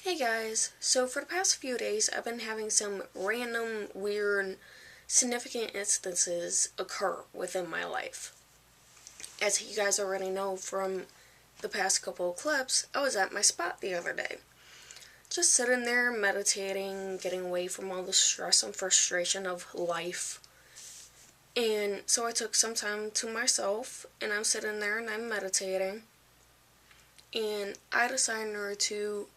Hey guys, so for the past few days I've been having some random, weird, significant instances occur within my life. As you guys already know from the past couple of clips, I was at my spot the other day. Just sitting there meditating, getting away from all the stress and frustration of life. And so I took some time to myself and I'm sitting there and I'm meditating. And I decided to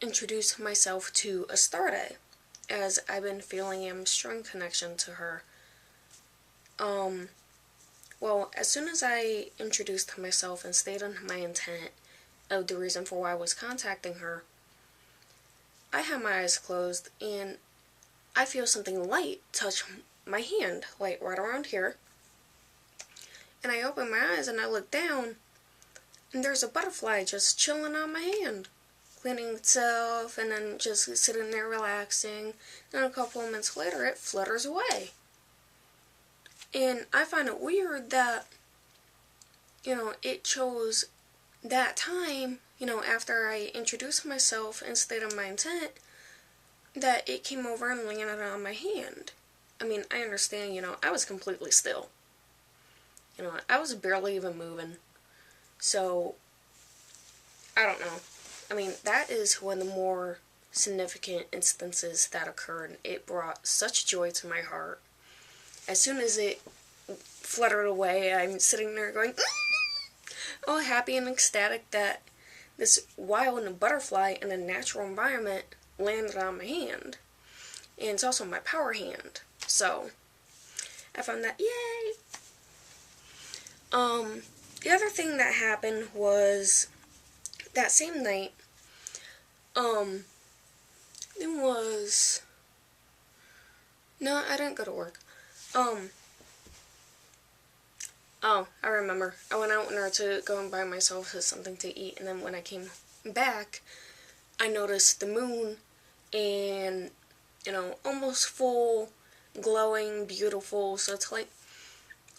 introduce myself to Astarte, as I've been feeling a strong connection to her. Well, as soon as I introduced myself and stated my intent of the reason for why I was contacting her, I had my eyes closed and I feel something light touch my hand, like right around here. And I open my eyes and I look down and there's a butterfly just chilling on my hand, cleaning itself, and then just sitting there relaxing. Then a couple of minutes later, it flutters away. And I find it weird that, it chose that time, after I introduced myself and stated my intent, that it came over and landed on my hand. I mean, I understand, I was completely still. I was barely even moving. So, I don't know. I mean, that is one of the more significant instances that occurred. It brought such joy to my heart. As soon as it fluttered away, I'm sitting there going, all happy and ecstatic that this wild butterfly in a natural environment landed on my hand. And it's also my power hand. So, I found that, yay! The other thing that happened was that same night, no, I didn't go to work. I remember. I went out in order to go and buy myself something to eat, and then when I came back, I noticed the moon, and, almost full, glowing, beautiful, so it's like,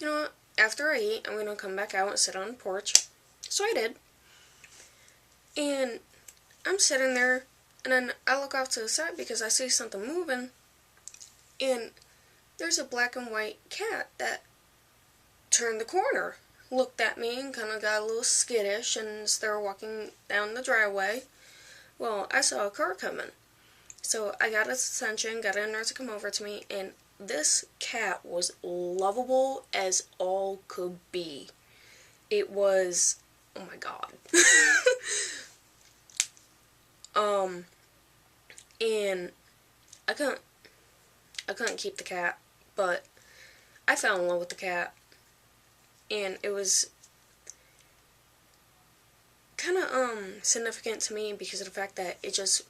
what, after I eat, I'm gonna come back out and sit on the porch. So I did. And I'm sitting there, and then I look off to the side because I see something moving, and there's a black and white cat that turned the corner, looked at me, and kind of got a little skittish and started walking down the driveway. Well, I saw a car coming, so I got its attention, got in there to come over to me, and this cat was lovable as all could be. It was, oh my god. And I couldn't keep the cat, but I fell in love with the cat, and it was kind of significant to me because of the fact that it just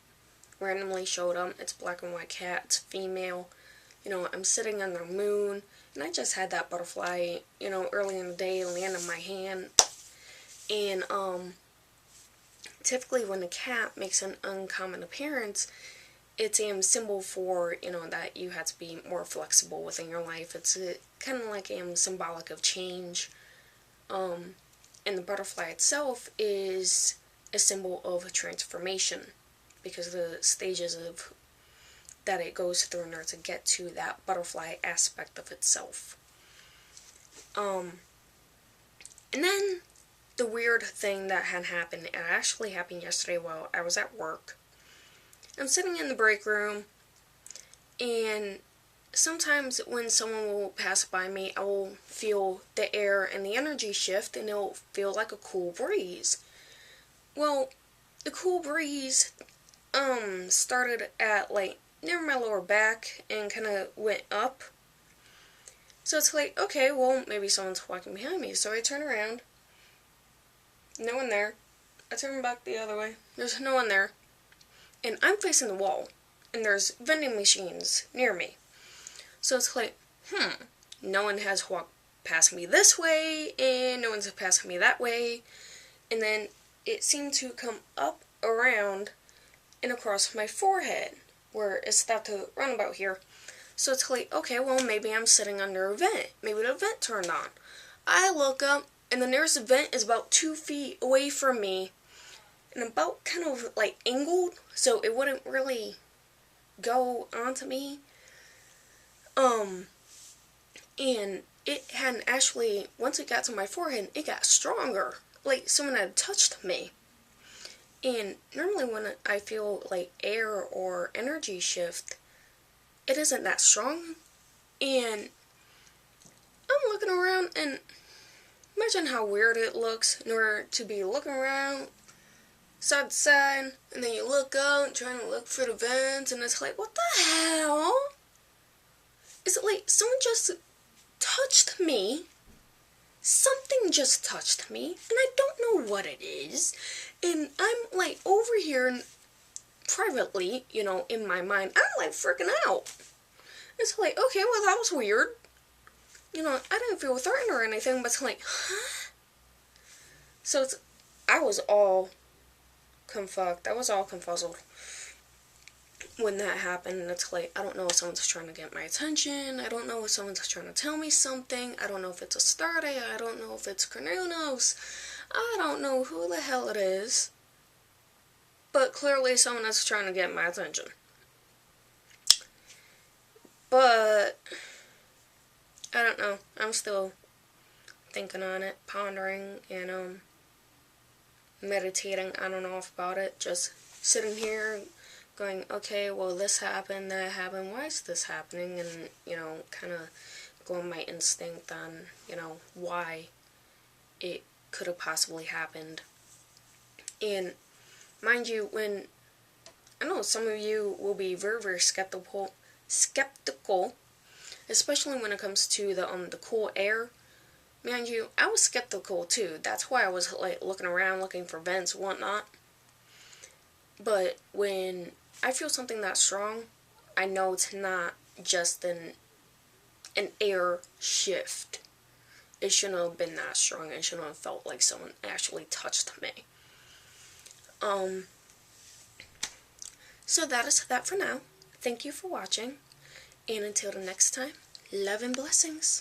randomly showed up. It's a black and white cat, it's female, I'm sitting on the moon, and I just had that butterfly, early in the day land on my hand, and typically when a cat makes an uncommon appearance, it's a symbol for, that you have to be more flexible within your life. It's kind of like symbolic of change. And the butterfly itself is a symbol of transformation because of the stages of that it goes through in order to get to that butterfly aspect of itself. And then the weird thing that had happened, and it actually happened yesterday while I was at work. I'm sitting in the break room, and sometimes when someone will pass by me, I will feel the air and the energy shift, and it'll feel like a cool breeze. Well, the cool breeze started at like near my lower back and kind of went up. So it's like, okay, well, maybe someone's walking behind me. So I turn around. No one there. I turn back the other way. There's no one there. And I'm facing the wall. And there's vending machines near me. So it's like, no one has walked past me this way, and no one's passed me that way. And then it seemed to come up, around, and across my forehead, where it stopped to run about here. So it's like, okay, well, maybe I'm sitting under a vent. Maybe the vent turned on. I look up, and the nearest vent is about 2 feet away from me. and about kind of like angled, so it wouldn't really go onto me. And it hadn't actually, once it got to my forehead, it got stronger, like someone had touched me. And normally when I feel like air or energy shift, it isn't that strong. And I'm looking around, and imagine how weird it looks in order to be looking around side to side, and then you look out trying to look for the vents, and it's like, what the hell? Is it like someone just touched me? Something just touched me, and I don't know what it is. And I'm like over here, and privately, you know, in my mind, I'm like freaking out. It's like, okay, well, that was weird. You know, I didn't feel threatened or anything, but it's like, huh? So I was all confucked. I was all confuzzled when that happened. And it's like, I don't know if someone's trying to get my attention. I don't know if someone's trying to tell me something. I don't know if it's Astarte. I don't know if it's Cornunos. I don't know who the hell it is. But clearly someone is trying to get my attention. But I don't know. I'm still thinking on it, pondering, and meditating on and off about it. Just sitting here going, okay, well, this happened, that happened, why is this happening? And, you know, kind of going my instinct on, you know, why it could have possibly happened. And mind you, when I know some of you will be very, very skeptical, especially when it comes to the cool air. Mind you, I was skeptical too. That's why I was like looking around, looking for vents and whatnot. But when I feel something that strong, I know it's not just an air shift. It shouldn't have been that strong. It shouldn't have felt like someone actually touched me. So that is that for now. Thank you for watching. And until the next time, love and blessings.